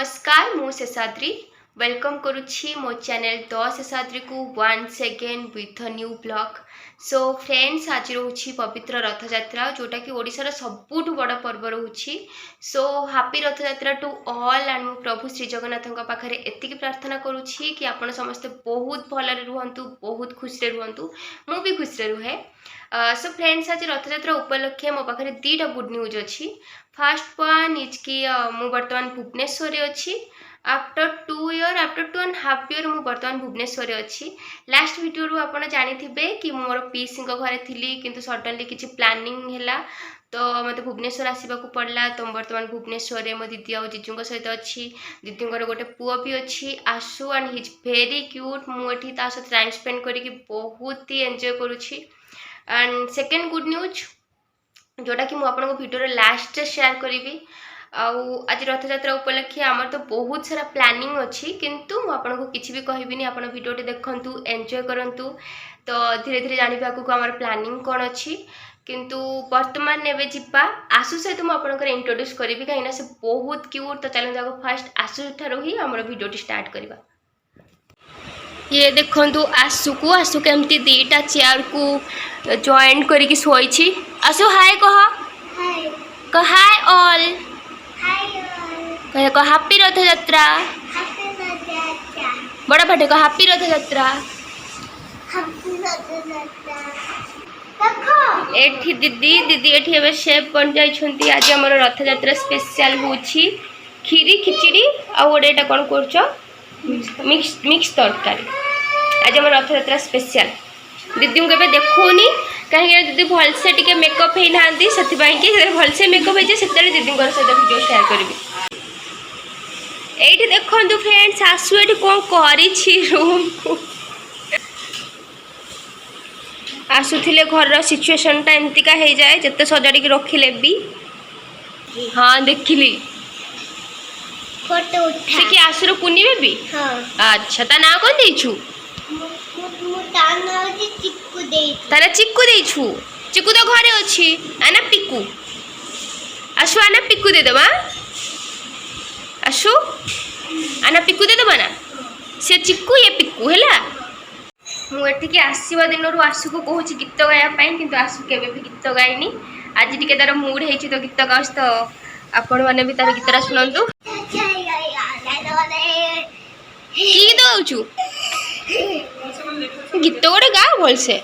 नमस्कार मु शेषाद्री वेलकम करुछि मो चैनल द शेषाद्री को once again with a new blog. So friends आज रोची पवित्र रथ यात्रा जोटा कि ओडिशार सबुठ बड़ पर्व रोची। सो हैप्पी रथ यात्रा टू ऑल एंड मु प्रभु श्री जगन्नाथ पाखे एतिकी प्रार्थना करुछि कि आपण समस्ते बहुत भलरे रुहंतु, बहुत खुशी रुहंतु, मु भी खुशी रुहे। सो फ्रेंड्स आज रथ यात्रा उपलक्षे मो पाखे दीटा गुड न्यूज अच्छी। फर्स्ट वन इज कि मु वर्तमान भुवनेश्वर अच्छी आफ्टर 2.5 year मु वर्तमान भुवनेश्वर अच्छी। लास्ट वीडियो रू आपण जानी थिबे कि मोर पीसी घरे थिली किंतु सडनली किछि प्लानिंग हैला तो मते भुवनेश्वर आसीबाकू पड़ला। तो वर्तमान भुवनेश्वर मो दीदी आ जीजू सहित अच्छी। दीदी गोटे पुओ भी अच्छी आशु and he is very cute. मुझे ता सहित टाइम स्पेंड करके बहुत ही एंजॉय करुछि। एंड सेकेंड गुड न्यूज जोटा कि मुझे वीडियो लास्ट शेयर करी। आज रथ यात्रा उपलक्षे आमर तो बहुत सारा प्लानिंग अच्छी किंतु मुझे किसी भी कहबी आप वीडियो देखु एंजॉय करूँ। तो धीरे धीरे जानिबे आगु आमर प्लानिंग कौन अच्छी किंतु वर्तमान एवं जीवा आशु सहित मुझे इंट्रोड्यूस करी कहीं से बहुत क्यूट। तो चलो जाओ फास्ट आशु ठारू ही आम वीडियो स्टार्ट करवा। ये देखो आशु को आशु केमती दीटा चेयर को जॉइन करके शोई। आशु हाय कह हाय ऑल कह हैप्पी रथ यात्रा बड़ा पाटे कह हैप्पी रथ यात्रा। एठी दीदी दीदी एठी एबे शेफ बन जाइछंती। आज हमर रथ यात्रा स्पेशल होछि खीरी खिचड़ी आ ओडेटा कोन करछो मिक्स तरकारी। आज हमर रथ यात्रा स्पेशल दीदी को केबे देखोनी कहीं दीदी भलसे टिके मेकअप है ना से भलसे मेकअप है से दीदी सहित वीडियो शेयर करी। ये देखो फ्रेंड्स आशु ये कौन करी रूम को आसुले घर सिचुएशन टा एमतीका हो जाए जिते सजाड़ी रखिले भी। हाँ देखिली से कि आसुर कुनी बेबी। हाँ। अच्छा ता ना कौन देछु तारा चिक्कू देछु। चिक्कू तो घरे अच्छी आना पिकू आशु आना पिकू दे देबा। आशु आना पिकू दे देबा ना से चिक्कू ये पिकू हैला। मुझे आसवा दिन आशु को कहूँ गीत गायापाई किंतु आशु केबे भी गीत गायनी। आज टी तार मूड है तो गीत गाउस तो आपण मैंने भी तार गीतरा शुणु। कि गीत गाउछु गीत गोटे गा भलसे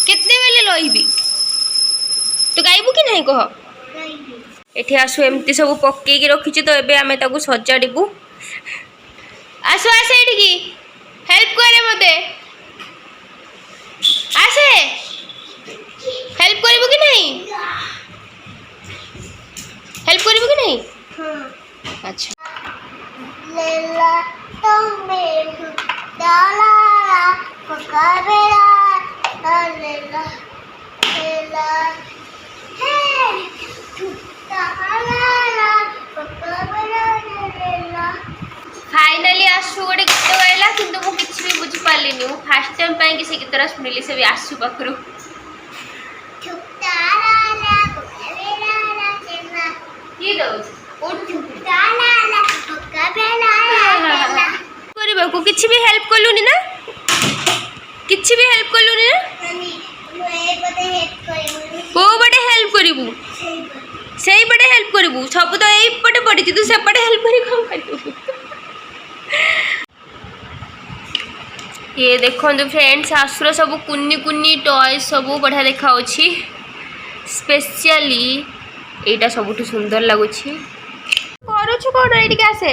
केते बेले लइबी तो गाइबू कि नहीं कह। एठी आसु एमती सब पक्के रखी तो एबे आमे ताकू सजाड़बू। आसु आसे एठी हेल्प करे मते आसे हेल्प करबू कि नहीं हेल्प करबू कि नहीं। हाँ। अच्छा लेला तो मेरू डाला पकावेला लेला लेला हे डाला पकावेला लेला। फाइनली आशु गोटे गीत गाइला किंतु मु किछि भी बुझी पालिनी। मु फर्स्ट टाइम पाई कि से गीतरा सुनिली से भी आशु पाखरु। की दउछ को किछि भी हेल्प कलुनी ना किछि भी हेल्प कलुनी ना को बड़े हेल्प करिवु सेही बड़े हेल्प करिवु सब तो एई पटे पड़ी तू से पटे हेल्प करी कोन करिवु। ये देखो फ्रेंड्स आसुर सब कुन्नी कुन्नी टॉय सब बढ़िया देखा स्पेशली एटा सबुठ सुंदर लगुच करुछु कौन ये आसे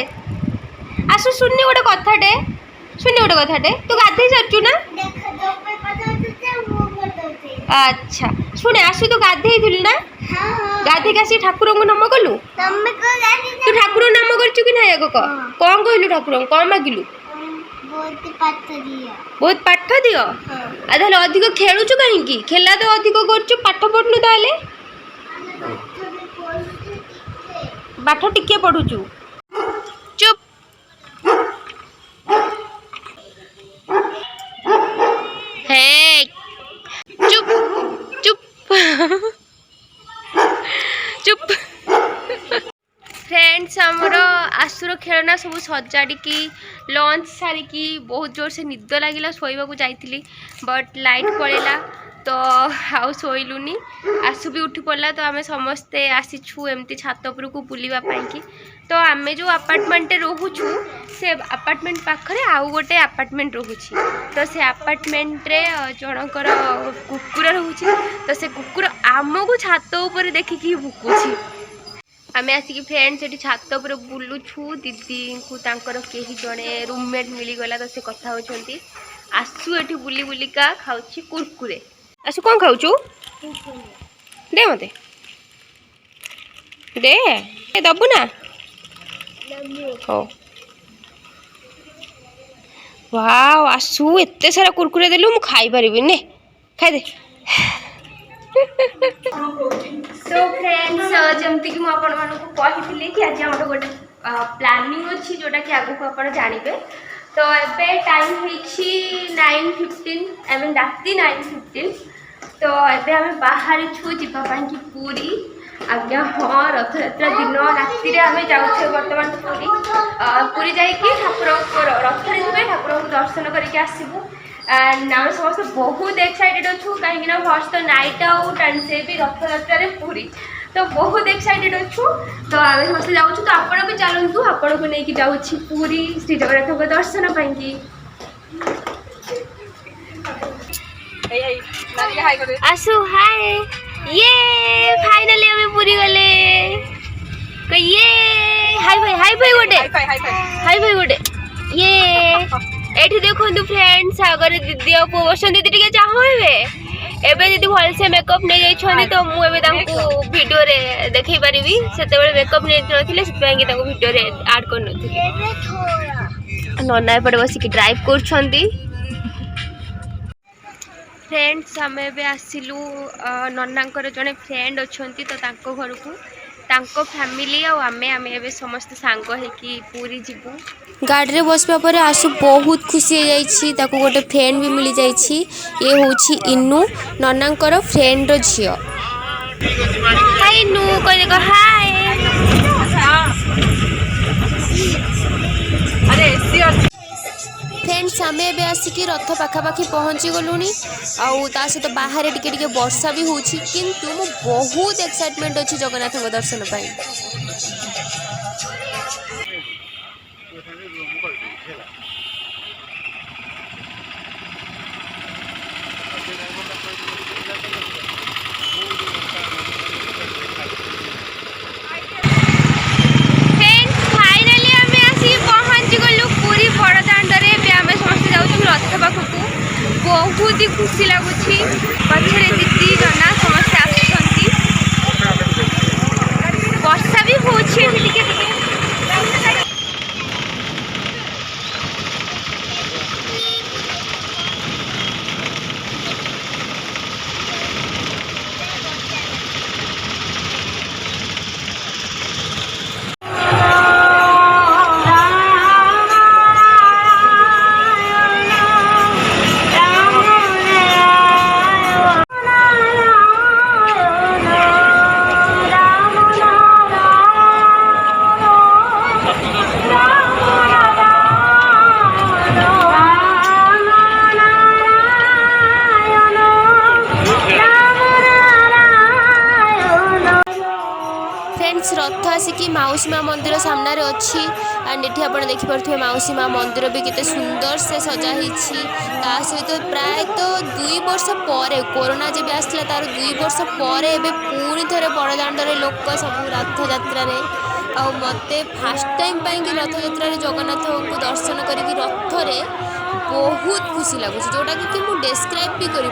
आसु सुननी गोटे कथाटे सुननी गोटे कथाटे तू गाधे सारचु ना। अच्छा शुणे आसु तो गाधे ना गाधे के आसी ठाकुर को नाम कलु तू ठाकुर नाम करचु कि ना आग कौन कहलु ठाकुर कौन मागिलु बहुत पाठ दियो। आधे अधिक खेलुचु कहीं खेला तो अधिक करचु पाठ पढ़नु ताले पाठ टिके पढ़ुचु चुप हे चुप चुप चुप फ्रेंड्स आमर आसुर खेलना सब सजाड़ी लंच सारिकी बहुत जोर से निद लगे शोवा जाइली बट लाइट पड़ेगा तो आउ शोलुनी आसु भी उठी पड़ा तो आम समस्ते आसीचु एमती छात उपर को बुलवाई कि तो आम जो अपार्टमेंट रोचु से अपार्टमेंट पाखरे आउ गोटे अपार्टमेंट रोची तो से अपार्टमेंट रे जनकर कुकुर रोचे तो से कुकुर आमको छात उपर देखिकी भुकुची आम आसिक फ्रेंड्स ये छात उपर बुलुछु दीदी को कहीं जड़े रूममेट मिलगला तो से कथा होती आसु ये बुली बुलिका खाऊँ कुरकुरे आसु कौन खाऊचु दे मते दे दबु ना हो वाव आसु एते सारा कुरकुरे देलु मु खाई परिबि ने खाई दे सो फ्रेंड्स जमती कि मुझे आपको कि आज आम गोटे प्लानिंग अच्छी जोटा कि आगु आप जानवे तो एबे टाइम होइछि 9:15 एवं राति 9:15 तो एबे आम बाहर छु जीवाई कि पूरी आज्ञा हाँ रथयात्रा दिन राति आम जाऊे बर्तमान पूरी पूरी जाकि ठाकुर रथ ठाकुर को दर्शन करके आसबू एंड आम समस्त बहुत एक्साइटेड अच्छु कहीं फर्स्ट तो नाइट आउट एंड से भी रथयात्रा पूरी तो बहुत एक्साइटेड अच्छु तो आम समस्त जाऊँ तो आपण भी चलतु आपण को लेकिन जाऊँ पूरी श्री जगन्नाथ को दर्शन पाई आसु हाय ये फाइनली हमें पूरी गले ये हाई भाई गोटे हाई भाई गोटे ये एठी देखो फ्रेंड्स आगे दीदी और पुओ बस दीदी टे चाहे एबे दीदी भल से मेकअप नहीं जाइछन्ती तो मु एबे तांको वीडियो रे देखै परिबी सेते बेले मेकअप नहीं नथिले सेते तांको वीडियो रे ऐड कर नथिले नन्ना एपटे बस कि ड्राइव करछन्ती फ्रेंड्स आम एबे आसिलु नन्नांकर जने फ्रेंड अच्छंती तो तांको घर को तांको फैमिली आमे आमे एबे समस्त सांग हेकी पूरी जीवु गाड़ी रे बसबा पर आसु बहुत खुशी हो जाइछि ताको गोटे फ्रेंड भी मिल जाइछि ये होछि इन्नू नन्नांकर फ्रेंड रो झियो हाय इन्नू कोइ देखो हाय अरे फ्रेंड्स आम एबे आसिकी रथ पाखापाखि पहुँची गलुनी आउ सहित बाहर टिके वर्षा भी होछि किंतु मो बहुत एक्साइटमेंट अच्छी जगन्नाथ को दर्शन पाई रथ पाखक बहुत ही खुशी लगुच पछरे दीदी नना समस्ते आसुंती वर्षा भी हो रथ आसिकी माउसी माँ मंदिर सामने अच्छी एंड ये आप देखिपे माउसी माँ मंदिर भी केते सुंदर से सजाही सहित प्रायतः 2 वर्ष पर कोरोना जब आसला तार 2 वर्ष पर एबे पुणी थे बड़दाण्ड लोक सब रथयात्रा आ मते फास्ट टाइम कि रथयात्रा जगन्नाथ को दर्शन करके रथरे बहुत खुशी लगुच जोटा कि मुझे डेस्क्राइब भी करें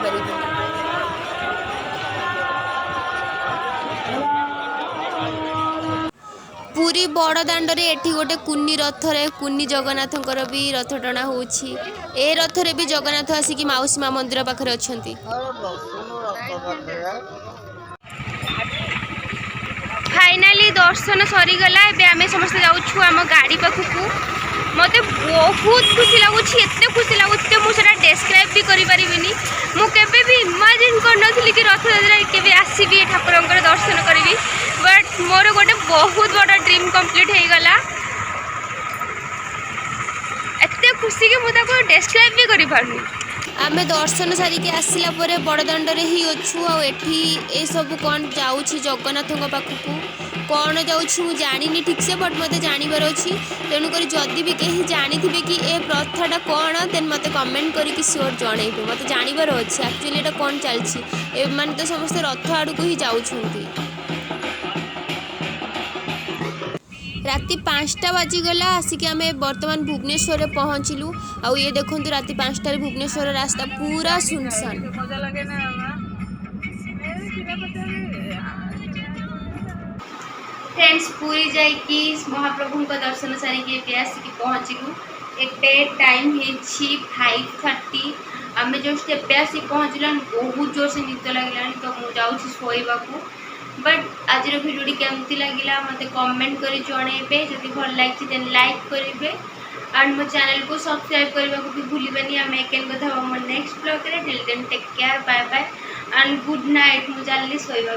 पूरी बड़ दाण्डे एठी गोटे कुन्नी रथरे कुन्नी जगन्नाथंकर भी रथ टଣା होउछि ए रथरे भी जगन्नाथ आसिकी माउसी माँ मंदिर पाखरे अछंती फाइनाली दर्शन सरीगला एबे आमे समस्त जाउछु आम गाड़ी पाखकू मते बहुत खुशी लगुछि एते खुशी लगुछि मु सेटा डेस्क्राइब भी करि परिबिनी मु केबे भी इमेजिन कर नथिली कि रथयात्रा केबे आसीबी ठाकुरंकर दर्शन करिवि बट मोर गोटे बहुत बड़ा ड्रीम कंप्लीट हो गला एते खुशी कि मुझे डेस्क्राइब भी करि पारनी आम दर्शन सारिक आसला बड़दाण्ड ही अच्छु आठी ये सब कौन जाऊँगी जगन्नाथ पाखक कौन जाऊँ जानी ठीक से बट मत जानवर अच्छी तेणुक जदि भी कहीं जानी थे कि ए प्रथाटा कौन देन मत कमेंट करके सियोर जनइबे मत जानवर अच्छे एक्चुअली ये कौन चलती मैंने तो समस्त रथ आड़ को ही जाऊँगी राति 5टा बाजिगला आसिक आम बर्तमान भुवनेश्वर पहुँचलु आउ ये देखो राति 5टार भुवनेश्वर रास्ता पूरा सुनसान फ्रेंड्स पूरी जाइकी महाप्रभु का दर्शन सारिक आसिक पहुँचलु एबे टाइम है 5:30 आम जस्ट एबे आसिक पहुँचल बहुत जोर से निद लगे तो मुझे जाऊँगी शोवा बट आज भिडियो केमती लगे मत कमेंट कर जनइबे जदि भल लगी देन लाइक करेंगे एंड मो चैनल को सब्सक्राइब करने को भी भूलबेनी आम एक कथा मोर नेक्स्ट ब्लॉग रे till then take care bye bye and good night मुझे शोवा।